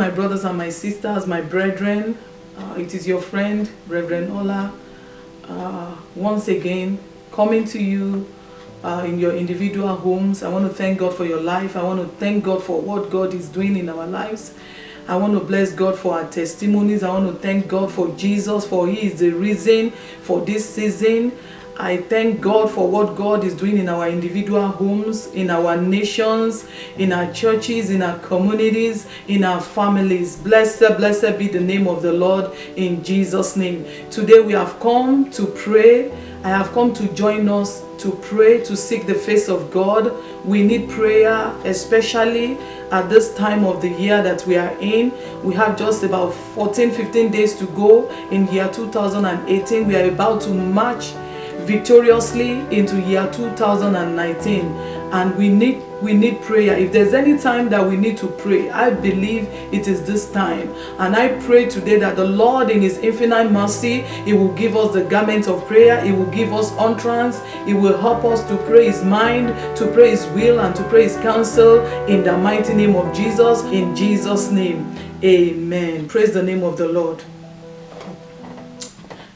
my brothers and my sisters, my brethren. It is your friend, Reverend Ola, once again coming to you in your individual homes. I want to thank God for your life. I want to thank God for what God is doing in our lives. I want to bless God for our testimonies. I want to thank God for Jesus, for He is the reason for this season. I thank God for what God is doing in our individual homes, in our nations, in our churches, in our communities, in our families. Blessed be the name of the Lord in Jesus' name. Today we have come to pray. I have come to join us to pray, to seek the face of God. We need prayer, especially at this time of the year that we are in. We have just about 14-15 days to go in year 2018. We are about to march victoriously into year 2019, and we need prayer. If there's any time that we need to pray, I believe it is this time. And I pray today that the Lord in His infinite mercy, He will give us the garment of prayer. He will give us utterance. He will help us to pray His mind, to pray His will, and to pray His counsel in the mighty name of Jesus. In Jesus' name, amen. Praise the name of the Lord.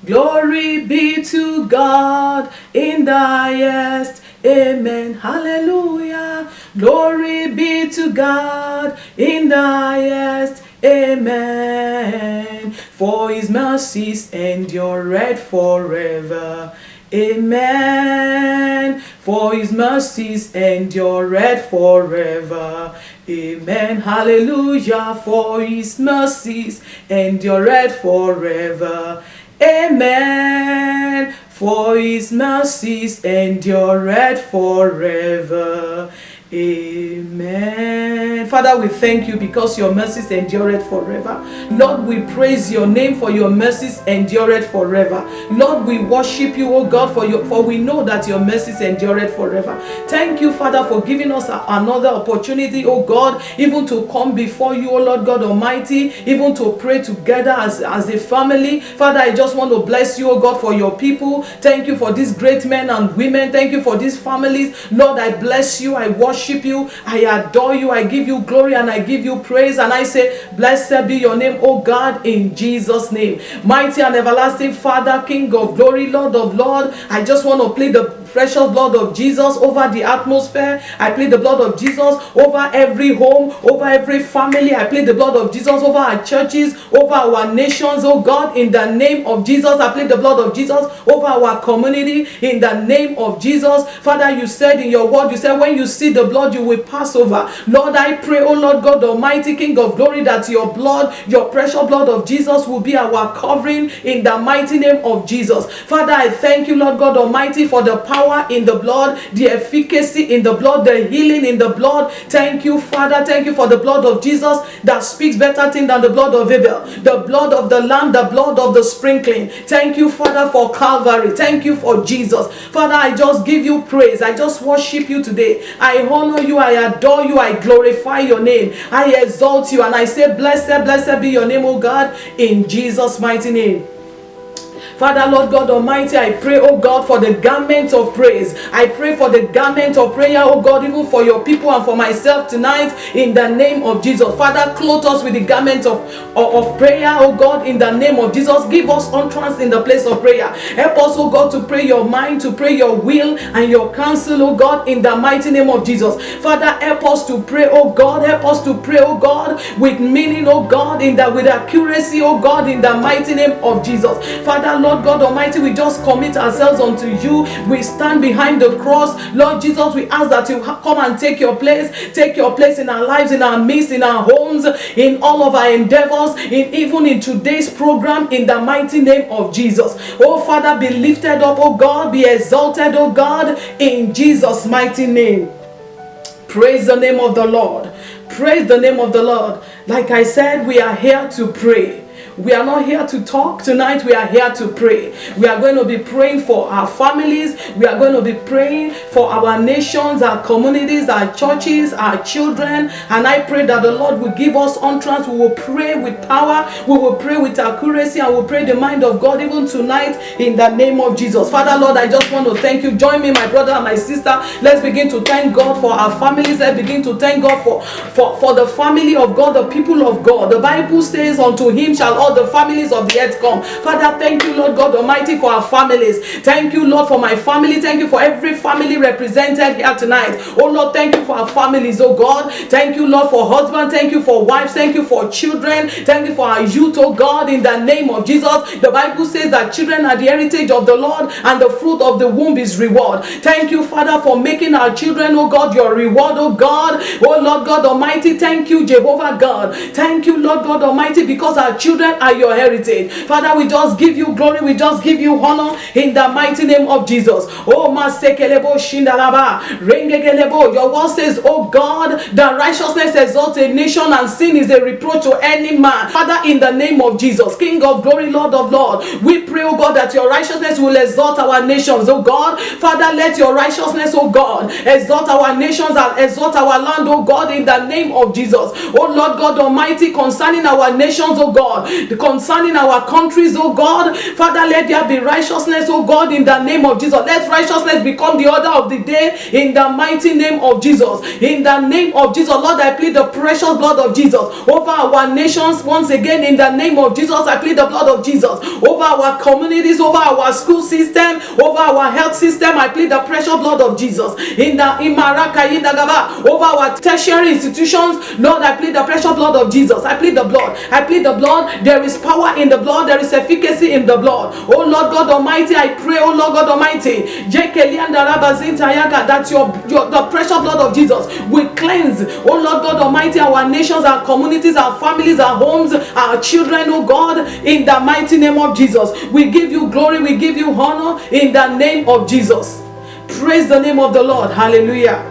Glory be to God in the highest. Amen. Hallelujah. Glory be to God in the highest. Amen. For His mercies endureth forever. Amen. For His mercies endureth forever. Amen. Hallelujah. For His mercies endureth forever. Amen. For His mercies endureth forever. Amen. Father, we thank you because your mercies endureth forever. Lord, we praise your name for your mercies endureth forever. Lord, we worship you, oh God, for we know that your mercies endureth forever. Thank you, Father, for giving us another opportunity, oh God, even to come before you, oh Lord God Almighty, even to pray together as a family. Father, I just want to bless you, oh God, for your people. Thank you for these great men and women. Thank you for these families. Lord, I bless you. I worship you, I adore you, I give you glory and I give you praise, and I say blessed be your name, oh God, in Jesus' name. Mighty and everlasting Father, King of glory, Lord of Lord, I just want to plead the precious blood of Jesus over the atmosphere. I plead the blood of Jesus over every home, over every family. I plead the blood of Jesus over our churches, over our nations, oh God, in the name of Jesus. I plead the blood of Jesus over our community, in the name of Jesus. Father, you said in your word, you said when you see the blood, you will pass over. Lord, I pray, oh Lord God Almighty, King of glory, that your blood, your precious blood of Jesus will be our covering in the mighty name of Jesus. Father, I thank you, Lord God Almighty, for the power in the blood, the efficacy in the blood, the healing in the blood. Thank you, Father. Thank you for the blood of Jesus that speaks better things than the blood of Abel, the blood of the Lamb, the blood of the sprinkling. Thank you, Father, for Calvary. Thank you for Jesus. Father, I just give you praise. I just worship you today. I honor you. I adore you. I glorify your name. I exalt you. And I say, blessed be your name, oh God, in Jesus' mighty name. Father, Lord God Almighty, I pray, oh God, for the garment of praise. I pray for the garment of prayer, oh God, even for your people and for myself tonight, in the name of Jesus. Father, clothe us with the garment of prayer, oh God, in the name of Jesus. Give us utterance in the place of prayer. Help us, oh God, to pray your mind, to pray your will and your counsel, oh God, in the mighty name of Jesus. Father, help us to pray, oh God. Help us to pray, oh God, with meaning, oh God, with accuracy, oh God, in the mighty name of Jesus. Father, Lord God Almighty, we just commit ourselves unto you. We stand behind the cross. Lord Jesus, we ask that you come and take your place in our lives, in our midst, in our homes, in all of our endeavors, even in today's program, in the mighty name of Jesus. Oh Father, be lifted up, oh God, be exalted, oh God, in Jesus' mighty name. Praise the name of the Lord. Praise the name of the Lord. Like I said, we are here to pray. We are not here to talk tonight. We are here to pray. We are going to be praying for our families. We are going to be praying for our nations, our communities, our churches, our children. And I pray that the Lord will give us utterance. We will pray with power. We will pray with accuracy, and we'll pray the mind of God even tonight in the name of Jesus. Father, Lord, I just want to thank you. Join me, my brother and my sister. Let's begin to thank God for our families. Let's begin to thank God for the family of God, the people of God. The Bible says, unto him shall all the families of the earth come. Father, thank you, Lord God Almighty, for our families. Thank you, Lord, for my family. Thank you for every family represented here tonight. Oh Lord, thank you for our families, oh God. Thank you, Lord, for husbands. Thank you for wives. Thank you for children. Thank you for our youth, oh God, in the name of Jesus. The Bible says that children are the heritage of the Lord, and the fruit of the womb is reward. Thank you, Father, for making our children, oh God, your reward, oh God. Oh Lord God Almighty, thank you, Jehovah God. Thank you, Lord God Almighty, because our children are your heritage. Father, we just give you glory, we just give you honor in the mighty name of Jesus. Oh Masekelebo Shindalaba Rengegelebo. Your word says, oh God, that righteousness exalts a nation and sin is a reproach to any man. Father, in the name of Jesus, King of glory, Lord of Lord, we pray, oh God, that your righteousness will exalt our nations, oh God. Father, let your righteousness, oh God, exalt our nations and exalt our land, oh God, in the name of Jesus. Oh Lord God Almighty, concerning our nations, oh God, concerning our countries, oh God, Father, let there be righteousness, oh God, in the name of Jesus. Let righteousness become the order of the day in the mighty name of Jesus. In the name of Jesus, Lord, I plead the precious blood of Jesus over our nations once again. In the name of Jesus, I plead the blood of Jesus over our communities, over our school system, over our health system. I plead the precious blood of Jesus in Maraka, in the Gaba, over our tertiary institutions. Lord, I plead the precious blood of Jesus. I plead the blood. I plead the blood. There is power in the blood. There is efficacy in the blood. Oh Lord God Almighty, I pray, oh Lord God Almighty, that the precious blood of Jesus will cleanse, oh Lord God Almighty, our nations, our communities, our families, our homes, our children, oh God, in the mighty name of Jesus. We give you glory, we give you honor in the name of Jesus. Praise the name of the Lord. Hallelujah.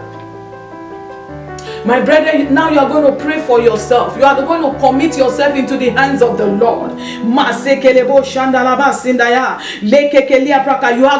My brethren, now you are going to pray for yourself. You are going to commit yourself into the hands of the Lord. You are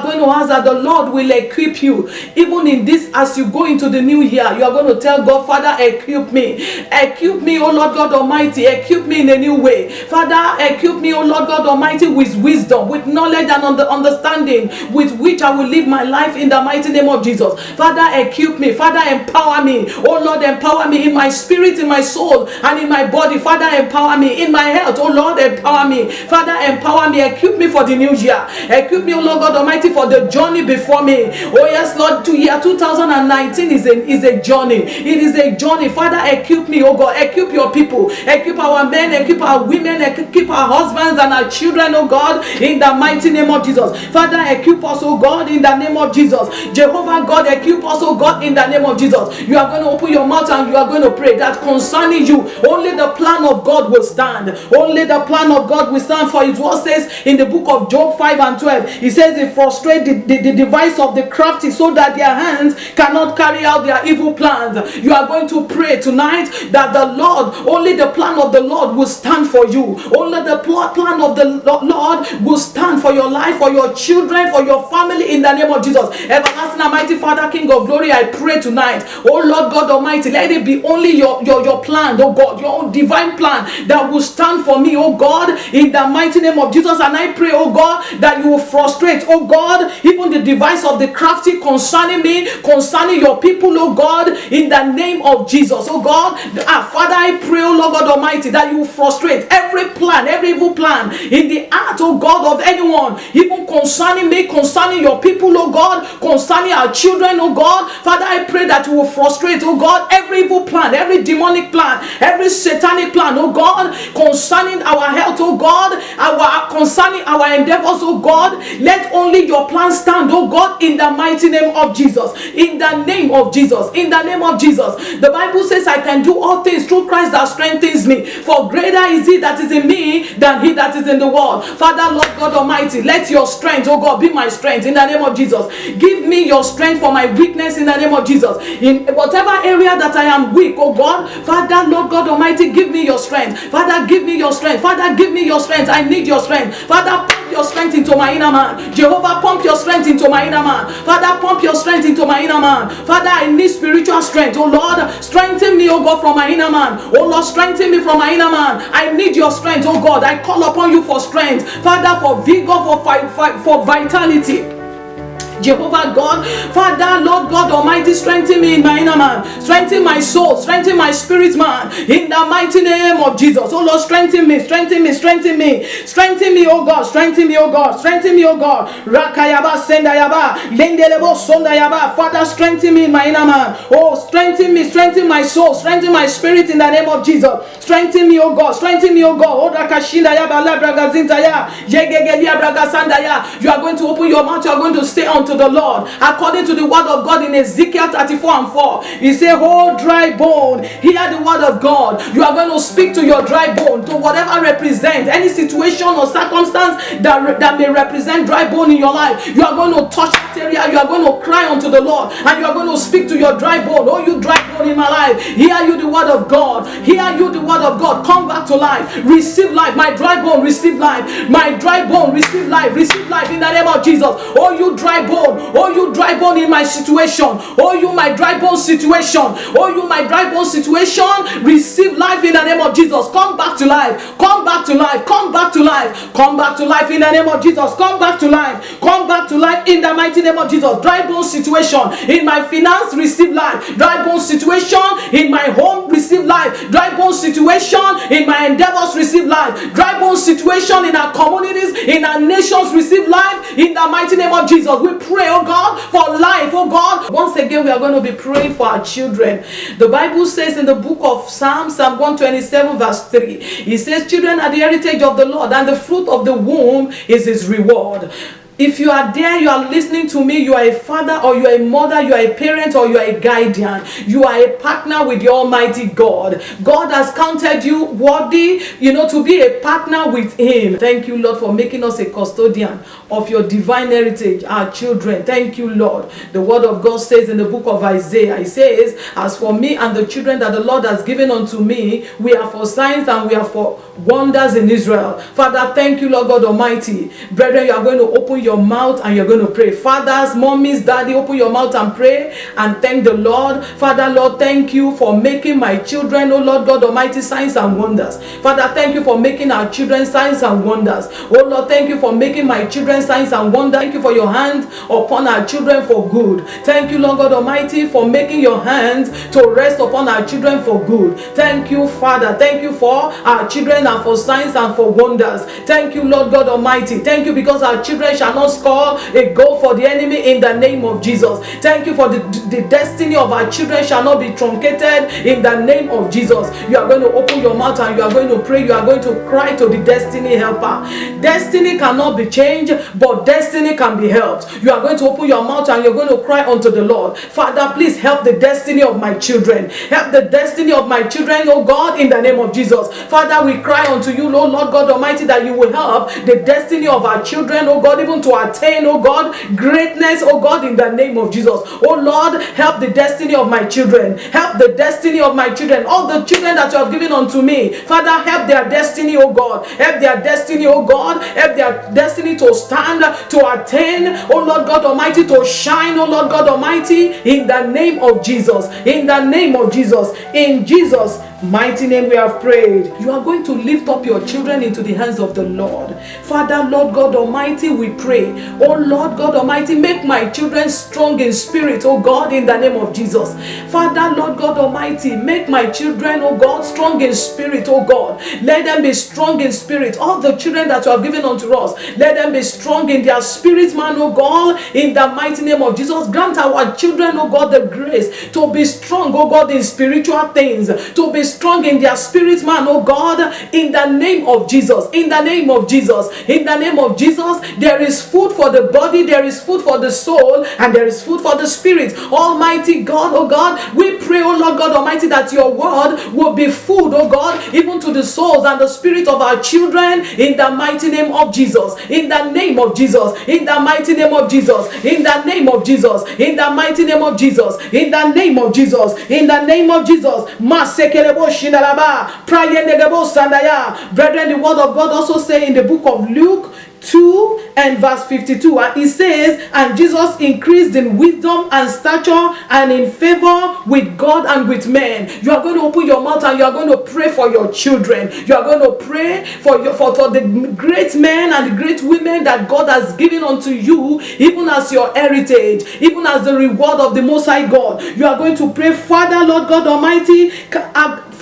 going to ask that the Lord will equip you. Even in this, as you go into the new year, you are going to tell God, Father, equip me. Equip me, oh Lord God Almighty. Equip me in a new way. Father, equip me, oh Lord God Almighty, with wisdom, with knowledge and understanding, with which I will live my life in the mighty name of Jesus. Father, equip me. Father, empower me. Oh Lord, empower me in my spirit, in my soul, and in my body. Father, empower me in my health. Oh Lord, empower me. Father, empower me. Equip me for the new year. Equip me, oh Lord God Almighty, for the journey before me. Oh yes, Lord, year 2019 is a journey. It is a journey. Father, equip me, oh God. Equip your people. Equip our men. Equip our women. Equip our husbands and our children, oh God, in the mighty name of Jesus. Father, equip us, oh God, in the name of Jesus. Jehovah God, equip us, oh God, in the name of Jesus. You are going to open your mouth and you are going to pray that concerning you, only the plan of God will stand. Only the plan of God will stand. For his word says in the book of Job 5 and 12, he says they frustrate the device of the crafty so that their hands cannot carry out their evil plans. You are going to pray tonight that the Lord, only the plan of the Lord will stand for you. Only the plan of the Lord will stand for your life, for your children, for your family, in the name of Jesus. Everlasting and mighty Father, King of glory, I pray tonight, oh Lord God Almighty, let it be only your plan, oh God, your own divine plan that will stand for me, oh God, in the mighty name of Jesus. And I pray, oh God, that you will frustrate, oh God, even the device of the crafty concerning me, concerning your people, oh God, in the name of Jesus, oh God. Father, I pray, oh Lord God Almighty, that you will frustrate every plan, every evil plan in the heart, oh God, of anyone, even concerning me, concerning your people, oh God, concerning our children, oh God. Father, I pray that you will frustrate, oh God, every evil plan, every demonic plan, every satanic plan, oh God, concerning our health, oh God, concerning our endeavors, oh God. Let only your plan stand, oh God, in the mighty name of Jesus. In the name of Jesus. In the name of Jesus. The Bible says I can do all things through Christ that strengthens me. For greater is he that is in me than he that is in the world. Father, Lord God Almighty, let your strength, oh God, be my strength in the name of Jesus. Give me your strength for my weakness in the name of Jesus. In whatever area that that I am weak, oh God. Father, Lord God Almighty, give me your strength. Father, give me your strength. Father, give me your strength. I need your strength. Father, pump your strength into my inner man. Jehovah, pump your strength into my inner man. Father, pump your strength into my inner man. Father, I need spiritual strength. Oh Lord, strengthen me, oh God, from my inner man. Oh Lord, strengthen me from my inner man. I need your strength, oh God. I call upon you for strength. Father, for vigor, for vitality. Jehovah God, Father, Lord God Almighty, strengthen me in my inner man, strengthen my soul, strengthen my spirit man, in the mighty name of Jesus. Oh Lord, strengthen me, strengthen me, strengthen me, strengthen me, oh God, strengthen me, oh God, strengthen me, oh God. Rakayaba, Sendayaba, Lendelebo, Sondayaba. Father, strengthen me in my inner man. Oh, strengthen me, strengthen my soul, strengthen my spirit in the name of Jesus. Strengthen me, oh God, strengthen me, oh God. Oh, Rakashindayaba, Labragazintaya, Yegegelia, Bragasandaya. You are going to open your mouth, you are going to stay unto the Lord, according to the word of God in Ezekiel 34:4. He said, "Oh dry bone, hear the word of God." You are going to speak to your dry bone, to whatever represents any situation or circumstance that may represent dry bone in your life. You are going to touch that area. You are going to cry unto the Lord, and you are going to speak to your dry bone. "Oh, you dry bone in my life, hear you the word of God. Hear you the word of God. Come back to life. Receive life. My dry bone, receive life. My dry bone, receive life. Receive life in the name of Jesus. Oh, you dry bone. Oh, you dry bone in my situation. Oh, you my dry bone situation. Oh, you my dry bone situation. Receive life in the name of Jesus. Come back to life. Come back to life. Come back to life. Come back to life in the name of Jesus. Come back to life. Come back to life in the mighty name of Jesus. Dry bone situation in my finance, receive life. Dry bone situation in my home, receive life. Dry bone situation in my endeavors, receive life. Dry bone situation in our communities, in our nations, receive life in the mighty name of Jesus. We pray, oh God, for life, oh God. Once again, we are going to be praying for our children. The Bible says in the book of Psalm 127 verse 3, it says, "Children are the heritage of the Lord, and the fruit of the womb is his reward." If you are there, you are listening to me, you are a father or you are a mother, you are a parent or you are a guardian, you are a partner with the Almighty God. God has counted you worthy, to be a partner with him. Thank you, Lord, for making us a custodian of your divine heritage, our children. Thank you, Lord. The word of God says in the book of Isaiah, it says, "As for me and the children that the Lord has given unto me, we are for signs and we are for wonders in Israel." Father, thank you, Lord God Almighty. Brethren, you are going to open your mouth and you're going to pray. Fathers, mommies, daddy, open your mouth and pray and thank the Lord. Father, Lord, thank you for making my children, oh Lord God Almighty, signs and wonders. Father, thank you for making our children signs and wonders. Oh Lord, thank you for making my children signs and wonders. Thank you for your hand upon our children for good. Thank you, Lord God Almighty, for making your hand to rest upon our children for good. Thank you, Father. Thank you for our children and for signs and for wonders. Thank you, Lord God Almighty. Thank you because our children shall not score a goal for the enemy in the name of Jesus. Thank you for the destiny of our children shall not be truncated in the name of Jesus. You are going to open your mouth and you are going to pray. You are going to cry to the destiny helper. Destiny cannot be changed, but destiny can be helped. You are going to open your mouth and you're going to cry unto the Lord. Father, please help the destiny of my children. Help the destiny of my children, oh God, in the name of Jesus. Father, we cry unto you, Lord God Almighty, that you will help the destiny of our children, oh God, even to attain, oh God, greatness, oh God, in the name of Jesus. Oh Lord, help the destiny of my children. Help the destiny of my children. All the children that you have given unto me, Father, help their destiny, oh God. Help their destiny, oh God. Help their destiny to stand, to attain, oh Lord God Almighty, to shine, oh Lord God Almighty, in the name of Jesus. In the name of Jesus. In Jesus' mighty name we have prayed. You are going to lift up your children into the hands of the Lord. Father, Lord God Almighty, we pray. Oh Lord God Almighty, make my children strong in spirit, oh God, in the name of Jesus. Father, Lord God Almighty, make my children, oh God, strong in spirit, oh God. Let them be strong in spirit. All the children that you have given unto us, let them be strong in their spirit, man, oh God, in the mighty name of Jesus. Grant our children, oh God, the grace to be strong, oh God, in spiritual things, to be strong in their spirit, man, oh God, in the name of Jesus, in the name of Jesus, in the name of Jesus. There is food for the body, there is food for the soul, and there is food for the spirit. Almighty God, oh God, we pray, oh Lord God Almighty, that your word will be food, oh God, even to the souls and the spirit of our children, in the mighty name of Jesus, in the name of Jesus, in the mighty name of Jesus, in the name of Jesus, in the mighty name of Jesus, in the name of Jesus, in the name of Jesus. Masekelebo shinalaba, prayenegebo sandaya. Brethren, the word of God also say in the book of Luke 2 and verse 52, and it says, and Jesus increased in wisdom and stature and in favor with God and with men. You are going to open your mouth and you are going to pray for your children. You are going to pray for the great men and the great women that God has given unto you, even as your heritage, even as the reward of the Most High God. You are going to pray, Father, Lord God Almighty,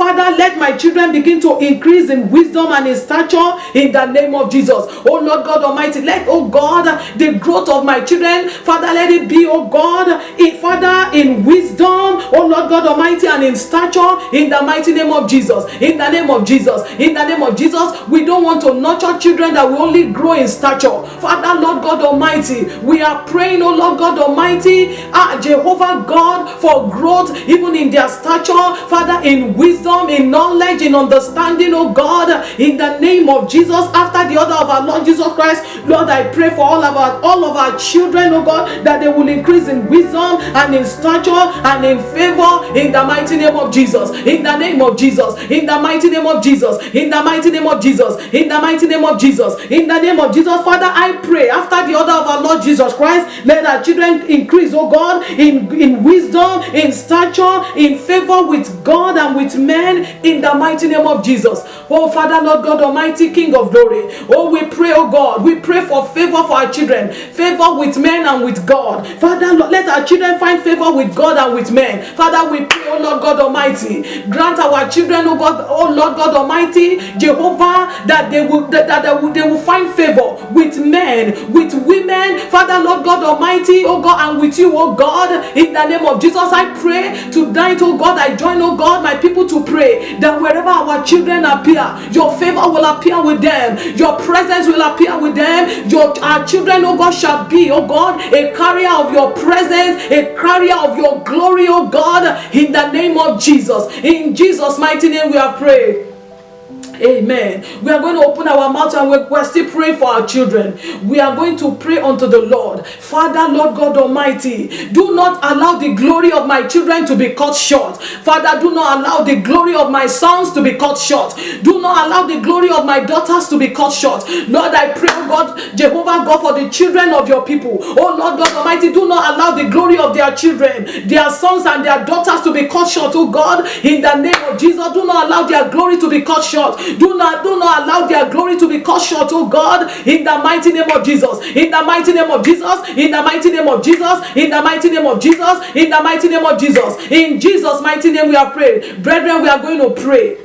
Father, let my children begin to increase in wisdom and in stature in the name of Jesus. Oh Lord God Almighty, let, oh God, the growth of my children, Father, let it be, oh God, Father, in wisdom, oh Lord God Almighty, and in stature in the mighty name of Jesus. In the name of Jesus. In the name of Jesus. We don't want to nurture children that will only grow in stature. Father, Lord God Almighty, we are praying, oh Lord God Almighty, Jehovah God, for growth even in their stature, Father, in wisdom, in knowledge, in understanding, oh God, in the name of Jesus, after the order of our Lord Jesus Christ. Lord, I pray for all of our children, oh God, that they will increase in wisdom and in stature and in favor in the mighty name of Jesus. In the name of Jesus. In the mighty name of Jesus. In the mighty name of Jesus. In the mighty name of Jesus. In the name of Jesus. Father, I pray after the order of our Lord Jesus Christ, let our children increase, oh God, in wisdom, in stature, in favor with God and with men, in the mighty name of Jesus. Oh Father, Lord God Almighty, King of glory, oh, we pray, oh God, we pray for favor for our children, favor with men and with God. Father, Lord, let our children find favor with God and with men. Father, we pray, oh Lord God Almighty, grant our children, oh God, oh Lord God Almighty, Jehovah, that they will find favor with men, with women, Father, Lord God Almighty, oh God, and with you, oh God, in the name of Jesus. I pray tonight, oh God, I join, oh God, my people to pray that wherever our children appear, your favor will appear with them, your presence will appear with them. Our children, oh God, shall be, oh God, a carrier of your presence, a carrier of your glory, oh God, in the name of Jesus. In Jesus' mighty name we have prayed. Amen. We are going to open our mouth and we're still praying for our children. We are going to pray unto the Lord. Father, Lord God Almighty, do not allow the glory of my children to be cut short. Father, do not allow the glory of my sons to be cut short. Do not allow the glory of my daughters to be cut short. Lord, I pray, oh God, Jehovah God, for the children of your people. Oh Lord God Almighty, do not allow the glory of their children, their sons and their daughters to be cut short, oh God, in the name of Jesus. Do not allow their glory to be cut short. Do not allow their glory to be cut short, oh God, in the mighty name of Jesus. In the mighty name of Jesus. In the mighty name of Jesus. In the mighty name of Jesus. In the mighty name of Jesus. In Jesus' mighty name we have prayed. Brethren, we are going to pray.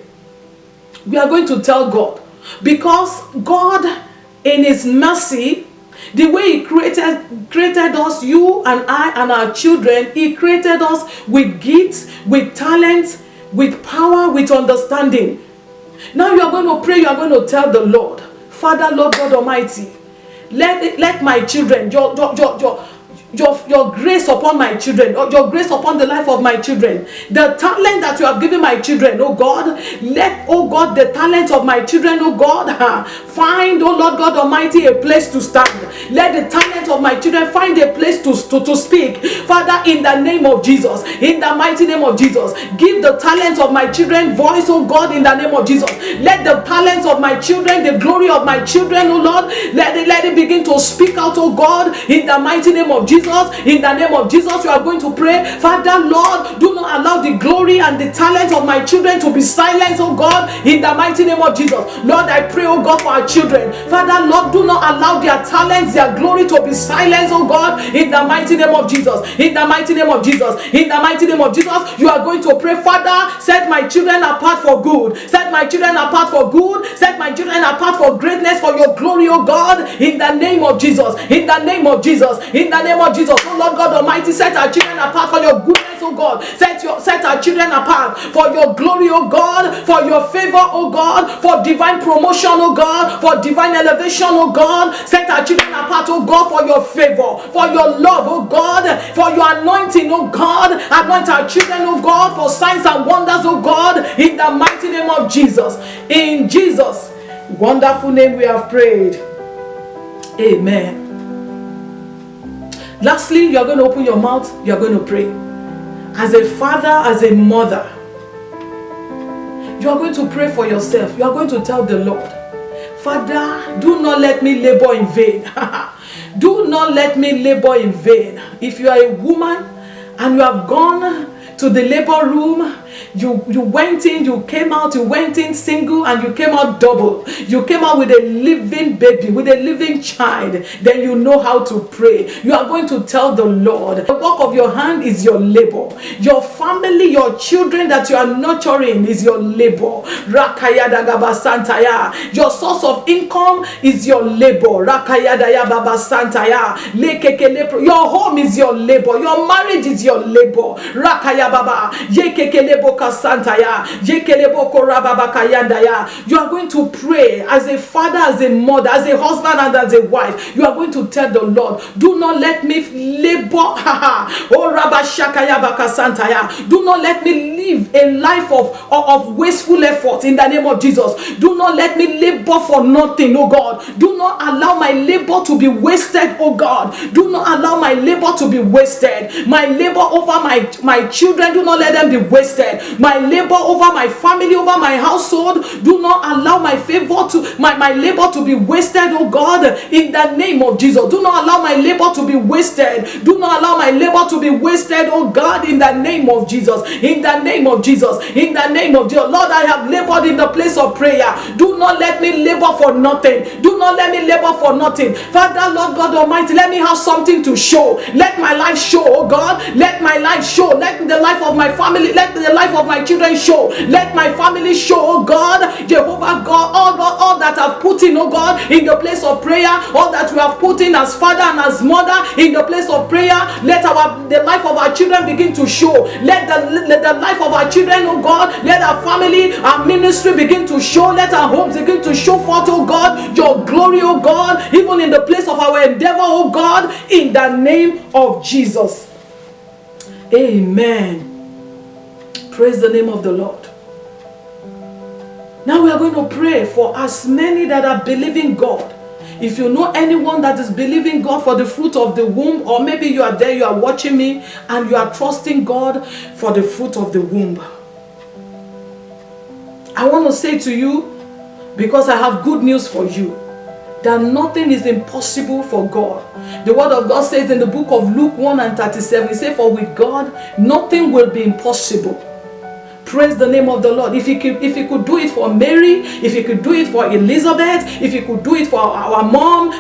We are going to tell God, because God, in His mercy, the way He created us, you and I and our children, He created us with gifts, with talents, with power, with understanding. Now you are going to pray, you are going to tell the Lord, Father, Lord God Almighty, let my children, your grace upon my children, your grace upon the life of my children, the talent that you have given my children, oh God, let, oh God, the talent of my children, oh God, find, oh Lord God Almighty, a place to stand. Let the talent of my children find a place to speak. Father, in the name of Jesus, in the mighty name of Jesus, give the talent of my children voice, oh God, in the name of Jesus. Let the talents of my children, the glory of my children, oh Lord, let it begin to speak out, oh God, in the mighty name of Jesus. In the name of Jesus, you are going to pray, Father, Lord, do not allow the glory and the talent of my children to be silenced, oh God, in the mighty name of Jesus. Lord, I pray, oh God, for our children. Father, Lord, do not allow their talents, their glory to be silenced, oh God, in the mighty name of Jesus. In the mighty name of Jesus. In the mighty name of Jesus, you are going to pray, Father, set my children apart for good. Set my children apart for good. Set my children apart for greatness, for your glory, oh God, in the name of Jesus. In the name of Jesus. In the name of of Jesus. Oh Lord God Almighty, set our children apart for your goodness, oh God. Set our children apart for your glory, oh God, for your favor, oh God, for divine promotion, oh God, for divine elevation, oh God. Set our children apart, oh God, for your favor, for your love, oh God, for your anointing, oh God. Anoint our children, oh God, for signs and wonders, oh God, in the mighty name of Jesus. In Jesus' wonderful name we have prayed. Amen. Lastly, you are going to open your mouth, you are going to pray. As a father, as a mother, you are going to pray for yourself. You are going to tell the Lord, Father, do not let me labor in vain. Do not let me labor in vain. If you are a woman and you have gone to the labor room, you went in, you came out, you went in single and you came out double. You came out with a living baby, with a living child. Then you know how to pray. You are going to tell the Lord, the work of your hand is your labor. Your family, your children that you are nurturing is your labor. Rakaya Dagaba Santaya. Your source of income is your labor. Rakaya Daya Baba Santaya. Your home is your labor. Your marriage is your labor. Rakaya Baba. You are going to pray as a father, as a mother, as a husband, and as a wife. You are going to tell the Lord, do not let me labor. Do not let me live a life of wasteful effort in the name of Jesus. Do not let me labor for nothing, oh God. Do not allow my labor to be wasted, oh God. Do not allow my labor to be wasted. My labor over my children, do not let them be wasted. My labor over my family, over my household, do not allow my favor to my labor to be wasted, oh God, in the name of Jesus. Do not allow my labor to be wasted. Do not allow my labor to be wasted, oh God, in the name of Jesus. In the name of Jesus. In the name of Jesus. Lord, I have labored in the place of prayer. Do not let me labor for nothing. Do not let me labor for nothing. Father, Lord God Almighty, let me have something to show. Let my life show, oh God. Let my life show. Let the life of my family, let the life of my children show. Let my family show, oh God, Jehovah God, all that I've put in, oh God, in the place of prayer, all that we have put in as father and as mother in the place of prayer. Let the life of our children begin to show. Let the life of our children, oh God, let our family, our ministry begin to show. Let our homes begin to show forth, oh God, your glory, oh God, even in the place of our endeavor, oh God, in the name of Jesus. Amen. Praise the name of the Lord. Now we are going to pray for as many that are believing God. If you know anyone that is believing God for the fruit of the womb, or maybe you are there, you are watching me, and you are trusting God for the fruit of the womb, I want to say to you, because I have good news for you, that nothing is impossible for God. The word of God says in the book of Luke 1:37, it says, for with God, nothing will be impossible. Praise the name of the Lord. If he could do it for Mary, if he could do it for Elizabeth, if he could do it for our mom,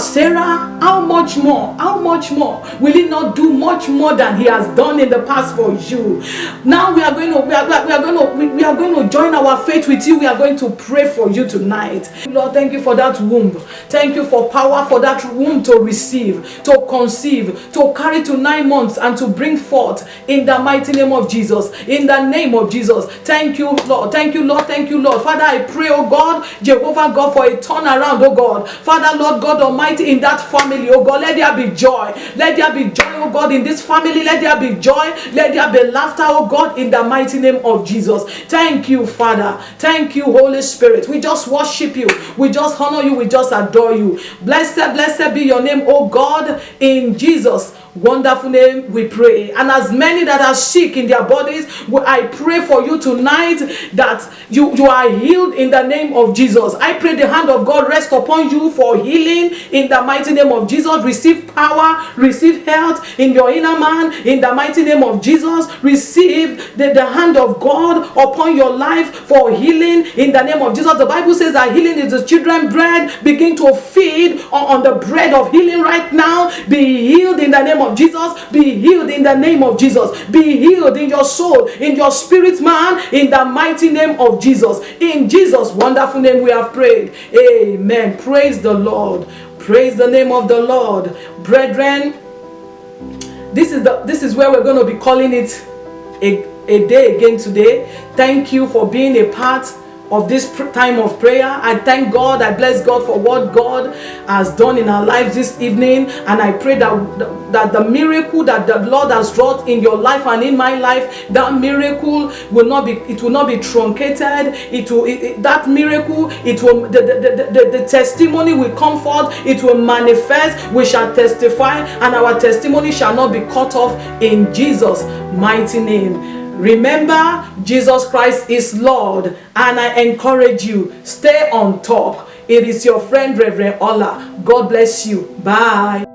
Sarah, how much more? How much more? Will he not do much more than he has done in the past for you? Now we are going to join our faith with you. We are going to pray for you tonight. Lord, thank you for that womb. Thank you for power for that womb to receive, to conceive, to carry to 9 months and to bring forth in the mighty name of Jesus. In the name of Jesus. Thank you, Lord. Thank you, Lord. Thank you, Lord. Father, I pray, oh God, Jehovah God, for a turnaround, oh God. Father, Lord God Almighty, in that family, oh God, let there be joy. Let there be joy, oh God, in this family. Let there be joy. Let there be laughter, oh God, in the mighty name of Jesus. Thank you, Father. Thank you, Holy Spirit. We just worship you. We just honor you. We just adore you. Blessed be your name, oh God, in Jesus' wonderful name we pray. And as many that are sick in their bodies, I pray for you tonight that you are healed in the name of Jesus. I pray the hand of God rest upon you for healing in the mighty name of Jesus. Receive power, receive health in your inner man in the mighty name of Jesus. Receive the hand of God upon your life for healing in the name of Jesus. The Bible says that healing is the children's bread. Begin to feed on the bread of healing right now. Be healed in the name of Jesus. Be healed in the name of Jesus. Be healed in your soul, in your spirit man, in the mighty name of Jesus. In Jesus' wonderful name we have prayed. Amen. Praise the Lord. Praise the name of the Lord. Brethren, This is where we're going to be calling it a day again today. Thank you for being a part of this time of prayer. I thank God, I bless God for what God has done in our lives this evening, and I pray that the miracle that the Lord has wrought in your life and in my life, that miracle will not be truncated. That miracle, the testimony will come forth, it will manifest, we shall testify, and our testimony shall not be cut off in Jesus' mighty name. Remember, Jesus Christ is Lord, and I encourage you, stay on top. It is your friend, Reverend Ola. God bless you. Bye.